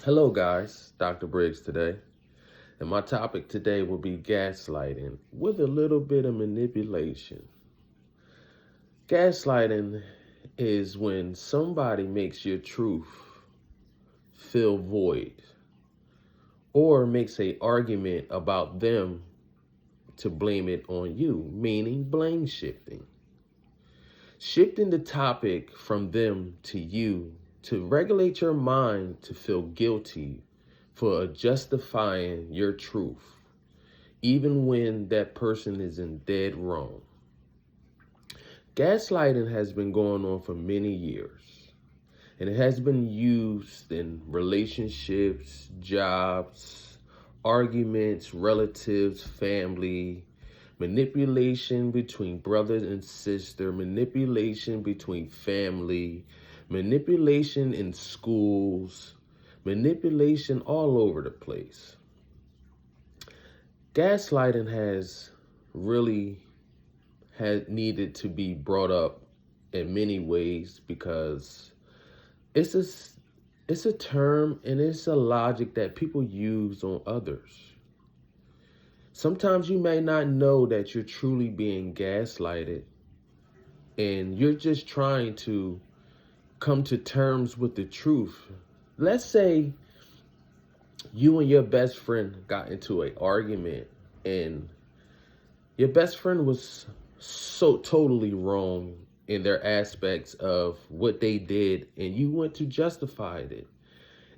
Hello guys, Dr. Briggs today, and my topic today will be gaslighting with a little bit of manipulation. Gaslighting is when somebody makes your truth feel void or makes an argument about them to blame it on you, meaning blame shifting. Shifting the topic from them to you to regulate your mind to feel guilty for justifying your truth, even when that person is in dead wrong. Gaslighting has been going on for many years, and it has been used in relationships, jobs, arguments, relatives, family, manipulation between brothers and sister, manipulation between family, manipulation in schools, manipulation all over the place. Gaslighting has really had needed to be brought up in many ways because it's a it's a term and it's a logic that people use on others. Sometimes you may not know that you're truly being gaslighted and you're just trying to come to terms with the truth. Let's say you and your best friend got into an argument and your best friend was so totally wrong in their aspects of what they did and you went to justify it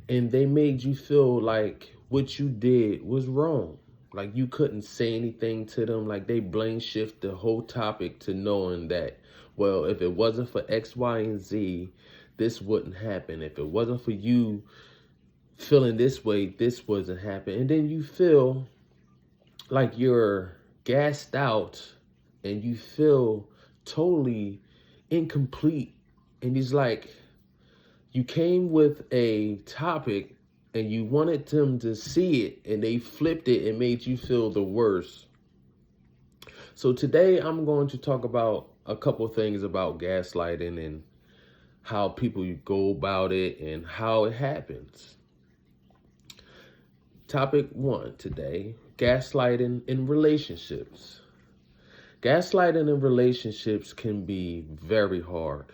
and they made you feel like what you did was wrong. Like you couldn't say anything to them. Like they blame shift the whole topic to knowing that, well, if it wasn't for X, Y, and Z, this wouldn't happen. If it wasn't for you feeling this way, this wasn't happen. And then you feel like you're gassed out and you feel totally incomplete. And it's like you came with a topic and you wanted them to see it and they flipped it and made you feel the worst. So today I'm going to talk about a couple things about gaslighting and how people go about it and how it happens. Topic 1 today, gaslighting in relationships. Gaslighting in relationships can be very hard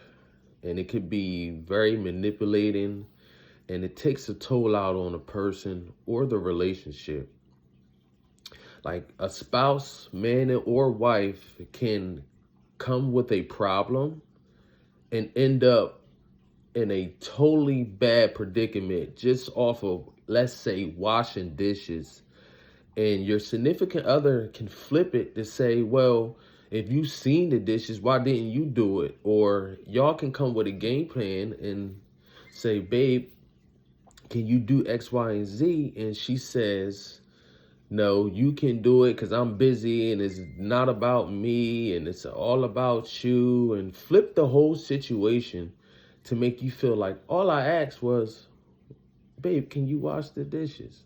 and it can be very manipulating and it takes a toll out on a person or the relationship. Like a spouse, man or wife can come with a problem and end up in a totally bad predicament just off of, let's say, washing dishes. And your significant other can flip it to say, well, if you seen the dishes, why didn't you do it? Or y'all can come with a game plan and say, babe, can you do X, Y, and Z? And she says, no, you can do it because I'm busy and it's not about me and it's all about you. And flip the whole situation to make you feel like all I asked was, babe, can you wash the dishes?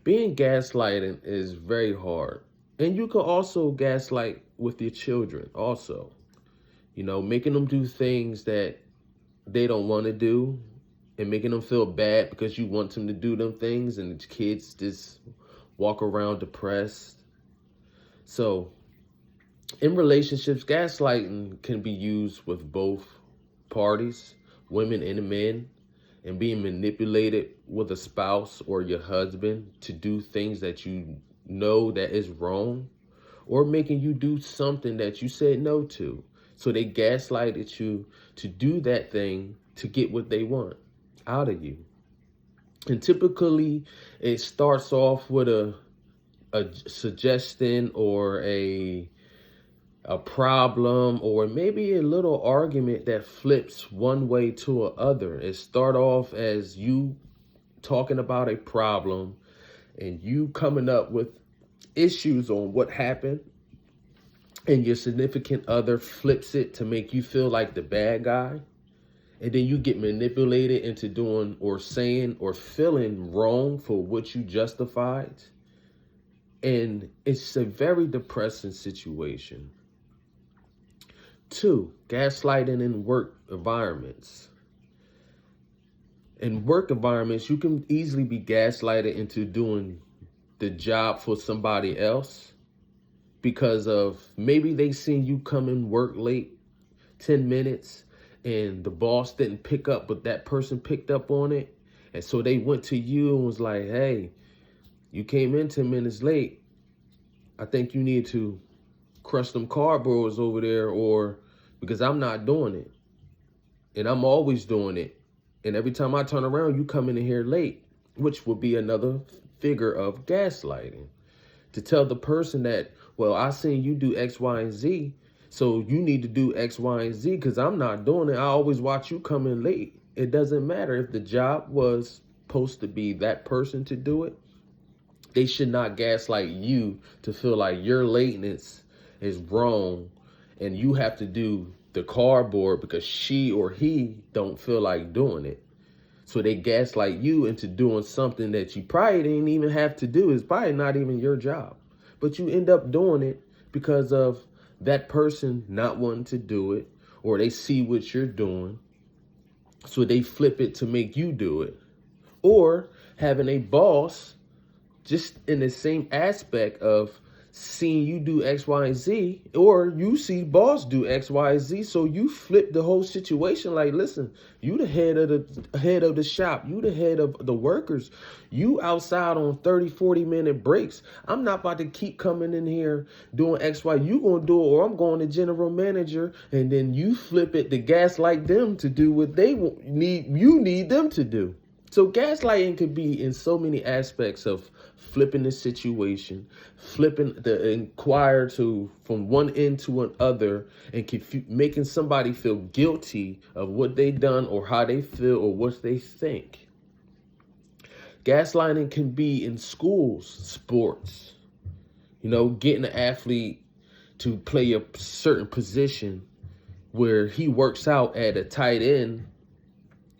Being gaslighting is very hard. And you can also gaslight with your children also. Making them do things that they don't want to do and making them feel bad because you want them to do them things and the kids just walk around depressed. So in relationships, gaslighting can be used with both parties, women and men, and being manipulated with a spouse or your husband to do things that you know that is wrong, or making you do something that you said no to. So they gaslighted you to do that thing to get what they want out of you. And typically it starts off with a suggestion or a problem or maybe a little argument that flips one way to another. It start off as you talking about a problem and you coming up with issues on what happened, and your significant other flips it to make you feel like the bad guy. And then you get manipulated into doing or saying or feeling wrong for what you justified. And it's a very depressing situation. 2, gaslighting in work environments. In work environments, you can easily be gaslighted into doing the job for somebody else because of maybe they seen you come in work late 10 minutes and the boss didn't pick up, but that person picked up on it. And so they went to you and was like, hey, you came in 10 minutes late. I think you need to crush them cardboards over there, or because I'm not doing it. And I'm always doing it. And every time I turn around, you come in here late, which would be another figure of gaslighting. To tell the person that, well, I seen you do X, Y, and Z, so you need to do X, Y, and Z because I'm not doing it. I always watch you come in late. It doesn't matter if the job was supposed to be that person to do it. They should not gaslight you to feel like your lateness is wrong and you have to do the cardboard because she or he don't feel like doing it. So they gaslight you into doing something that you probably didn't even have to do. It's probably not even your job. But you end up doing it because of that person not wanting to do it, or they see what you're doing. So they flip it to make you do it. Or having a boss just in the same aspect of seeing you do X, Y, and Z, or you see boss do X, Y, and Z. So you flip the whole situation like, listen, you the head of the shop, you the head of the workers, you outside on 30-40 minute breaks. I'm not about to keep coming in here doing X, Y. You gonna do it, or I'm going to general manager, and then you flip it to gaslight them to do what they need them to do. So gaslighting could be in so many aspects of flipping the situation, flipping the inquirer to from one end to another, and making somebody feel guilty of what they done or how they feel or what they think. Gaslighting can be in schools, sports, getting an athlete to play a certain position where he works out at a tight end,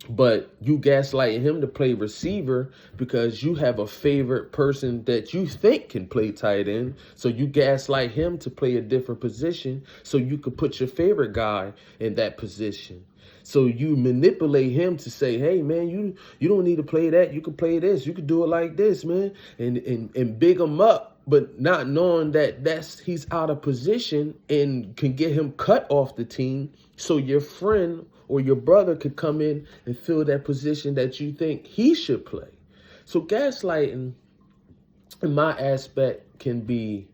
but you gaslighting him to play receiver because you have a favorite person that you think can play tight end. So you gaslight him to play a different position so you could put your favorite guy in that position. So you manipulate him to say, hey, man, you don't need to play that. You can play this. You can do it like this, man. And big him up, but not knowing that he's out of position and can get him cut off the team. So your friend or your brother could come in and fill that position that you think he should play. So gaslighting, in my aspect, can be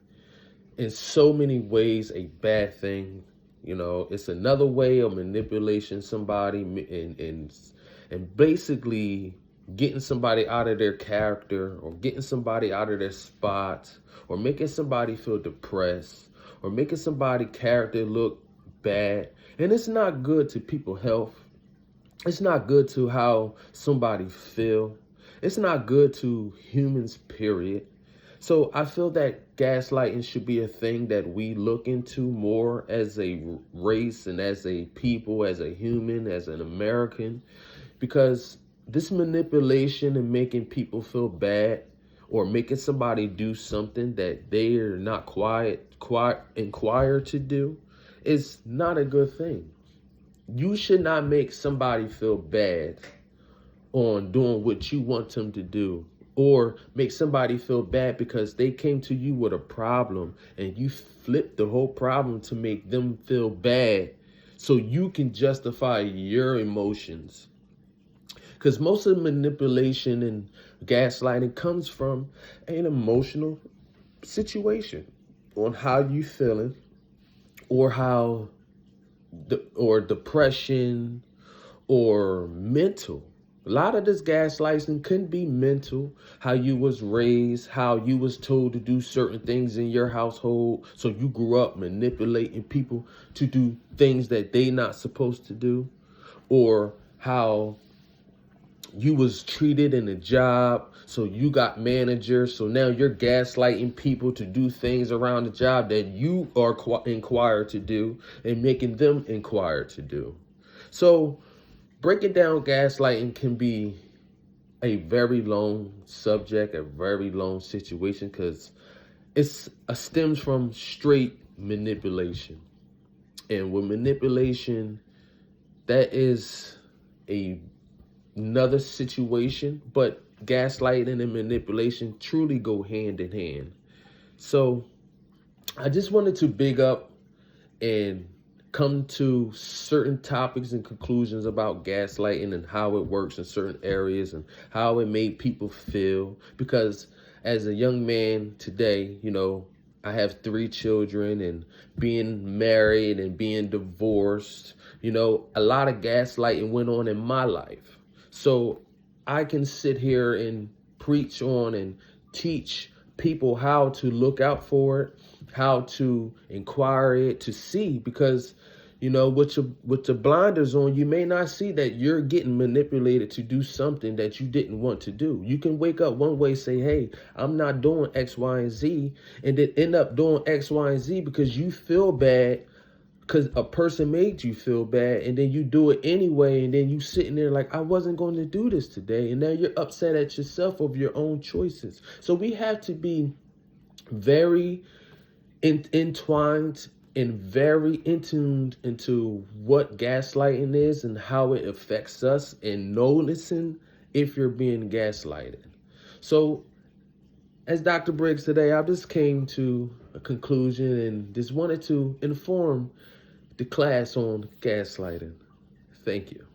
in so many ways a bad thing. It's another way of manipulating somebody and basically getting somebody out of their character, or getting somebody out of their spot, or making somebody feel depressed, or making somebody character look bad. And it's not good to people's health. It's not good to how somebody feel. It's not good to humans, period. So I feel that gaslighting should be a thing that we look into more as a race and as a people, as a human, as an American, because this manipulation and making people feel bad or making somebody do something that they are not inquired to do is not a good thing. You should not make somebody feel bad on doing what you want them to do, or make somebody feel bad because they came to you with a problem and you flip the whole problem to make them feel bad so you can justify your emotions. Because most of the manipulation and gaslighting comes from an emotional situation on how you feeling, or or depression, or mental. A lot of this gaslighting can be mental, how you was raised, how you was told to do certain things in your household. So you grew up manipulating people to do things that they not supposed to do, or how you was treated in a job, so you got managers, so now you're gaslighting people to do things around the job that you are inquired to do, and making them inquired to do. So breaking down gaslighting can be a very long subject, a very long situation, because it's stems from straight manipulation. And with manipulation, that is a another situation, but gaslighting and manipulation truly go hand in hand. So I just wanted to big up and come to certain topics and conclusions about gaslighting and how it works in certain areas and how it made people feel. Because as a young man today, I have 3 children, and being married and being divorced, a lot of gaslighting went on in my life. So I can sit here and preach on and teach people how to look out for it, how to inquire it, to see, because with your blinders on, you may not see that you're getting manipulated to do something that you didn't want to do. You can wake up one way, say, hey, I'm not doing X, Y, and Z, and then end up doing X, Y, and Z because you feel bad, because a person made you feel bad, and then you do it anyway, and then you sitting there like, I wasn't going to do this today, and now you're upset at yourself of your own choices. So we have to be very entwined and very in tuned into what gaslighting is and how it affects us, and noticing if you're being gaslighted. So as Dr. Briggs today, I just came to a conclusion and just wanted to inform the class on gaslighting. Thank you.